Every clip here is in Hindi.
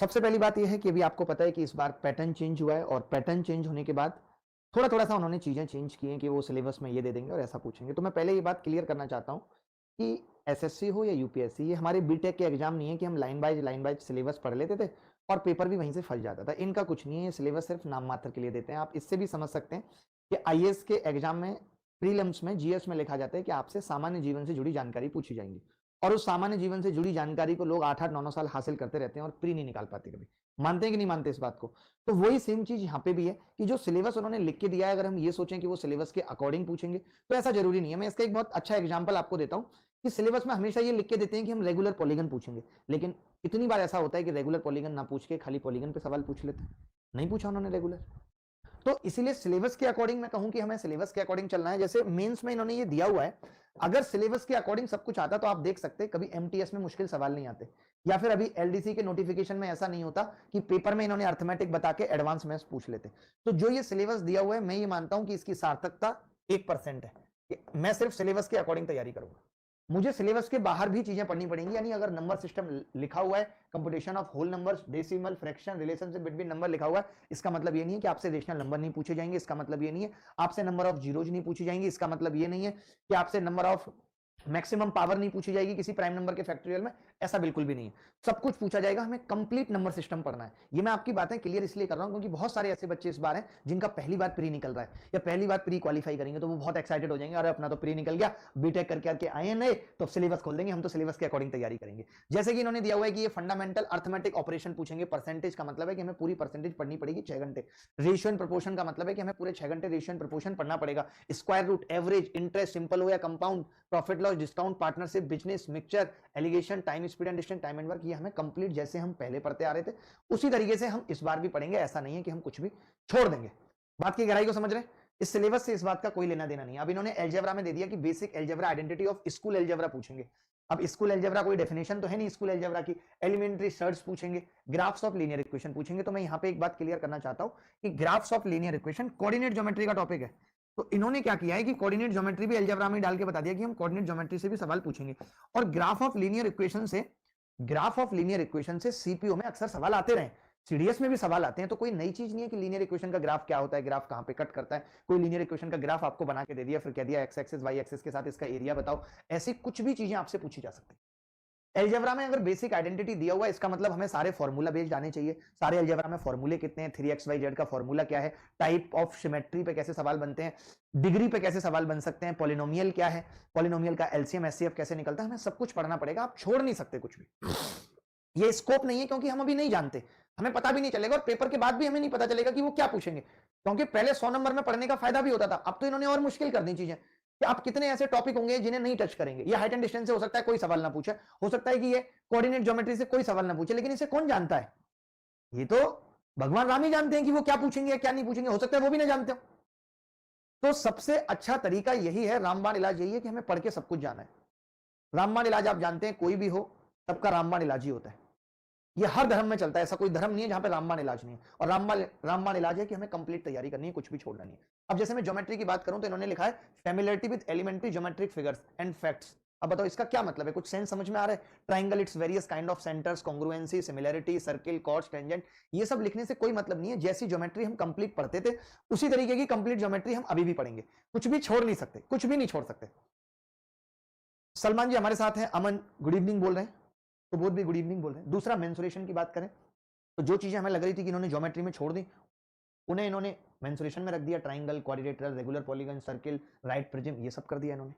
सबसे पहली बात यह है कि अभी आपको पता है कि इस बार पैटर्न चेंज हुआ है और पैटर्न चेंज होने के बाद थोड़ा-थोड़ा सा उन्होंने चीज़ें चेंज की हैं कि वो सिलेबस में ये दे देंगे और ऐसा पूछेंगे। तो मैं पहले ये बात क्लियर करना चाहता हूँ कि एसएससी हो या यूपीएससी, ये हमारे बीटेक के एग्जाम नहीं है कि हम लाइन बाय सिलेबस पढ़ लेते थे और पेपर भी वहीं से फट जाता था। इनका कुछ नहीं है, ये सिलेबस सिर्फ नाम मात्र के लिए देते हैं। आप इससे भी समझ सकते हैं कि आईएएस के एग्जाम में प्रीलिम्स में जीएस में लिखा जाता है कि आपसे सामान्य जीवन से जुड़ी जानकारी पूछी जाएगी और उस सामान्य जीवन से जुड़ी जानकारी को लोग 8-8 9-9 साल हासिल करते रहते हैं और प्री नहीं निकाल पाते कभी। मानते हैं कि नहीं मानते इस बात को? तो वही सेम चीज यहाँ पे भी है कि जो सिलेबस उन्होंने लिख के दिया है, अगर हम ये सोचें कि वो सिलेबस के अकॉर्डिंग पूछेंगे तो ऐसा जरूरी नहीं है। मैं इसका एक बहुत अच्छा एग्जांपल आपको देता हूँ कि सिलेबस में हमेशा ये लिख के देते हैं कि हम रेगुलर पॉलीगन पूछेंगे, लेकिन कितनी बार ऐसा होता है कि रेगुलर पॉलीगन ना पूछ के खाली पॉलीगन पे सवाल पूछ लेते हैं। नहीं पूछा उन्होंने रेगुलर। तो इसीलिए सिलेबस के अकॉर्डिंग मैं कहूं कि हमें सिलेबस के अकॉर्डिंग चलना है। जैसे मेंस में इन्होंने ये दिया हुआ है, अगर सिलेबस के अकॉर्डिंग सब कुछ आता तो आप देख सकते कभी एमटीएस में मुश्किल सवाल नहीं आते, या फिर अभी एलडीसी के नोटिफिकेशन में ऐसा नहीं होता कि पेपर में इन्होंने अर्थमेटिक बता के एडवांस मैथ्स पूछ लेते। तो जो ये सिलेबस दिया हुआ है, मैं ये मानता हूं कि इसकी सार्थकता 1% है कि मैं सिर्फ सिलेबस के अकॉर्डिंग तैयारी करूंगा। मुझे सिलेबस के बाहर भी चीजें पढ़नी पड़ेंगी, यानी अगर नंबर सिस्टम लिखा हुआ है, computation of whole numbers, decimal, fraction, relationship between number लिखा हुआ है, इसका मतलब ये नहीं है कि आपसे रेशनल नंबर नहीं पूछे जाएंगे। इसका मतलब ये नहीं है आपसे नंबर ऑफ जीरोज नहीं पूछी जाएंगी। इसका मतलब ये नहीं है कि आपसे नंबर ऑफ मैक्सिमम पावर नहीं पूछी जाएगी किसी प्राइम नंबर के फैक्टोरियल में। ऐसा बिल्कुल भी नहीं है, सब कुछ पूछा जाएगा। हमें कंप्लीट नंबर सिस्टम पढ़ना है। ये मैं आपकी बातें क्लियर इसलिए कर रहा हूं क्योंकि बहुत सारे ऐसे बच्चे इस बार हैं जिनका पहली बार प्री निकल रहा है या पहली बार प्री क्वालिफाई करेंगे, तो वो बहुत एक्साइटेड हो जाएंगे, अरे अपना तो प्री निकल गया, बीटेक करके आए नए तो सिलेबस खोल देंगे, हम तो सिलेबस के अकॉर्डिंग तैयारी करेंगे। जैसे कि इन्होंने दिया हुआ है कि ये फंडामेंटल अर्थमेटिक ऑपरेशन पूछेंगे। परसेंटेज का मतलब है कि हमें पूरी परसेंटेज पढ़नी पड़ेगी 6 घंटे। रेशियो एंड प्रोपोर्शन का मतलब है कि हमें पूरे 6 घंटे रेशियो एंड प्रोपोर्शन पढ़ना पड़ेगा। Square root, average, interest, simple हो या compound, profit loss, discount, partnership, business, mixture, alligation, time speed and distance, time and work, ये हमें कंप्लीट जैसे हम पहले पढ़ते आ रहे थे उसी तरीके से हम इस बार भी पढ़ेंगे। ऐसा नहीं है कि हम कुछ भी छोड़ देंगे। बात की गहराई को समझ रहे हैं? इस सिलेबस से इस बात का कोई लेना देना नहीं। अब इन्होंने एलजेब्रा में दे दिया कि basic algebra, identity of school algebra पूछेंगे। अब स्कूल एलजेब्रा कोई डेफिनेशन तो है नहीं स्कूल एलजेब्रा की। एलिमेंट्री सर्ट्स पूछेंगे, ग्राफ्स ऑफ लीनियर इक्वेशन पूछेंगे। तो मैं यहां पे एक बात क्लियर करना चाहता हूं कि graphs of linear equation coordinate geometry का टॉपिक है। तो इन्होंने क्या किया है कि कोऑर्डिनेट ज्योमेट्री भी अलजेब्रा में डाल के बता दिया कि हम कोऑर्डिनेट ज्योमेट्री से भी सवाल पूछेंगे। और ग्राफ ऑफ लीनियर इक्वेशन से सीपीओ में अक्सर सवाल आते रहे, सीडीएस में भी सवाल आते हैं। तो कोई नई चीज नहीं है कि लीनियर इक्वेशन का ग्राफ क्या होता है, ग्राफ कहां पे कट करता है। कोई लीनियर इक्वेशन का ग्राफ आपको बना के दे दिया, फिर कह दिया एक्स एक्सिस वाई एक्सिस के साथ इसका एरिया बताओ। ऐसी कुछ भी चीजें आपसे पूछी जा सकती है। एलजेब्रा में अगर बेसिक आइडेंटिटी दिया हुआ है, इसका मतलब हमें सारे फॉर्मूला बेस्ड आने चाहिए। सारे एलजेब्रा में फॉर्मूले कितने हैं, 3xyz का फॉर्मूला क्या है, टाइप ऑफ सिमेट्री पे कैसे सवाल बनते हैं, डिग्री पे कैसे सवाल बन सकते हैं, पॉलिनोमियल क्या है, पॉलिनोमियल का एलसीएम एचसीएफ कैसे निकलता है, हमें सब कुछ पढ़ना पड़ेगा। आप छोड़ नहीं सकते कुछ भी। ये स्कोप नहीं है क्योंकि हम अभी नहीं जानते, हमें पता भी नहीं चलेगा और पेपर के बाद भी हमें नहीं पता चलेगा कि वो क्या पूछेंगे। क्योंकि पहले 100 नंबर में पढ़ने का फायदा भी होता था, अब तो इन्होंने और मुश्किल कर दी चीजें कि आप कितने ऐसे टॉपिक होंगे जिन्हें नहीं टच करेंगे। ये हाइट एंड डिस्टेंस से हो सकता है कोई सवाल ना पूछे, हो सकता है कि ये कोऑर्डिनेट ज्योमेट्री से कोई सवाल ना पूछे, लेकिन इसे कौन जानता है? ये तो भगवान राम ही जानते हैं कि वो क्या पूछेंगे या क्या नहीं पूछेंगे, हो सकता है वो भी ना जानते हो। तो सबसे अच्छा तरीका यही है, रामबाण इलाज यही है कि हमें पढ़ के सब कुछ जाना है। रामबाण इलाज आप जानते हैं, कोई भी हो सबका रामबाण इलाज ही होता है। ये हर धर्म में चलता है, ऐसा कोई धर्म नहीं है जहां पे रामबाण इलाज नहीं है। और रामबाण इलाज है कि हमें कंप्लीट तैयारी करनी है, कुछ भी छोड़ना नहीं है। अब जैसे मैं ज्योमेट्री की बात करूं तो इन्होंने लिखा है familiarity with elementary geometric figures and facts. अब बताओ इसका क्या मतलब है, कुछ सेंस समझ में आ रहा है? Triangle, its various kind of centres, congruency, similarity, circle, chords, tangent, ये सब लिखने से कोई मतलब नहीं है। जैसी ज्योमेट्री हम कंप्लीट पढ़ते थे उसी तरीके की कंप्लीट ज्योमेट्री हम अभी भी पढ़ेंगे, कुछ भी छोड़ नहीं सकते, कुछ भी नहीं छोड़ सकते। सलमान जी हमारे साथ हैं, अमन गुड इवनिंग बोल रहे हैं, तो बोथ भी गुड इवनिंग बोल रहे हैं। दूसरा मेंसुरेशन की बात करें तो जो चीजें हमें लग रही थी कि इन्होंने ज्योमेट्री में छोड़ दी, उन्हें इन्होंने मेंसुरेशन में रख दिया। Triangle, quadrilateral, regular polygon, circle, right prism, ये सब कर दिया इन्होंने।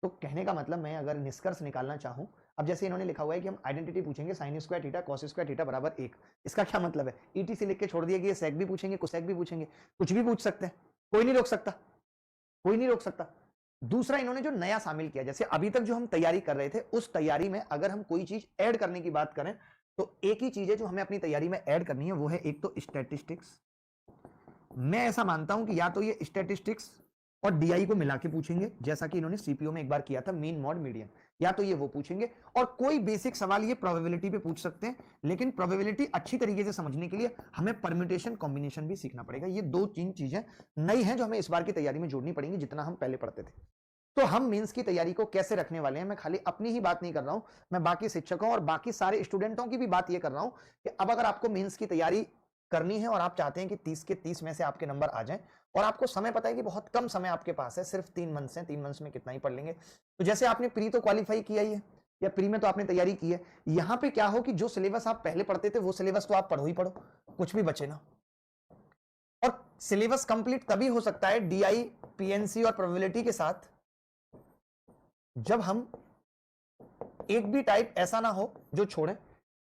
तो कहने का मतलब मैं अगर निष्कर्ष निकालना चाहूं, अब जैसे इन्होंने लिखा हुआ है कि हम आइडेंटिटी पूछेंगे sine square theta cos square theta बराबर 1। इसका क्या मतलब है? ईटी से लिख के छोड़ दिया कि ये सेक भी पूछेंगे, कोसेक भी पूछेंगे, कुछ भी पूछ सकते हैं, कोई नहीं रोक सकता, कोई नहीं रोक सकता। दूसरा इन्होंने जो नया शामिल किया, जैसे अभी तक जो हम तैयारी कर रहे थे उस तैयारी में अगर हम कोई चीज ऐड करने की बात करें तो एक ही चीज है जो हमें अपनी तैयारी में ऐड करनी है, वो है एक तो स्टैटिस्टिक्स। मैं ऐसा मानता हूं कि या तो ये स्टैटिस्टिक्स और डीआई को मिला के पूछेंगे जैसा कि इन्होंने सीपीओ में एक बार किया था, मीन मॉड मीडियन, या तो ये वो पूछेंगे। और कोई बेसिक सवाल ये प्रोबेबिलिटी पे पूछ सकते हैं, लेकिन प्रोबेबिलिटी अच्छी तरीके से समझने के लिए हमें परम्यूटेशन कॉम्बिनेशन भी सीखना पड़ेगा। ये 2-3 चीजें नई हैं जो हमें इस बार की तैयारी में जोड़नी पड़ेंगी जितना हम पहले पढ़ते थे। तो हम मेंस की तैयारी को कैसे रखने वाले हैं, मैं खाली अपनी ही बात नहीं कर रहा हूं, मैं बाकी शिक्षकों और बाकी सारे स्टूडेंटों की भी बात ये कर रहा हूं कि अब अगर आपको मेंस की तैयारी करनी है और आप चाहते हैं कि 30 के 30 में से आपके नंबर आ जाएं और आपको समय पता है कि बहुत कम समय आपके पास है, सिर्फ 3 मंथ्स हैं, 3 मंथ्स में कितना ही पढ़ लेंगे। तो जैसे आपने प्री तो क्वालिफाई किया ही है या प्री में तो आपने तैयारी की है, यहां पे क्या हो कि जो सिलेबस आप पहले पढ़ते थे वो सिलेबस तो आप पढ़ो ही पढ़ो, कुछ भी बचे ना। और सिलेबस कंप्लीट तभी हो सकता है डीआई, पीएनसी और प्रोबेबिलिटी के साथ जब हम एक भी टाइप ऐसा ना हो जो छोड़े।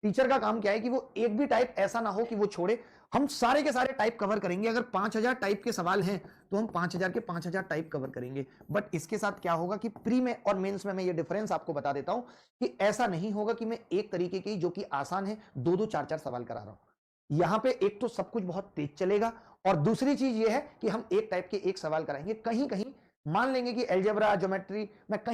टीचर का काम क्या है कि वो एक भी टाइप ऐसा ना हो कि वो छोड़े। हम सारे के सारे टाइप कवर करेंगे। अगर 5000 टाइप के सवाल हैं तो हम 5000 के 5000 टाइप कवर करेंगे। बट इसके साथ क्या होगा कि प्री में और मेंस में मैं ये डिफरेंस आपको बता देता हूं कि ऐसा नहीं होगा कि मैं एक तरीके की जो कि आसान है 2-2 4-4 सवाल करा रहा हूं। यहां पे एक तो सब कुछ बहुत तेज चलेगा और दूसरी चीज ये है कि हम एक टाइप के एक सवाल कराएंगे। कहीं कहीं मान लेंगे कि अलजेब्रा, ज्योमेट्री मैं कहीं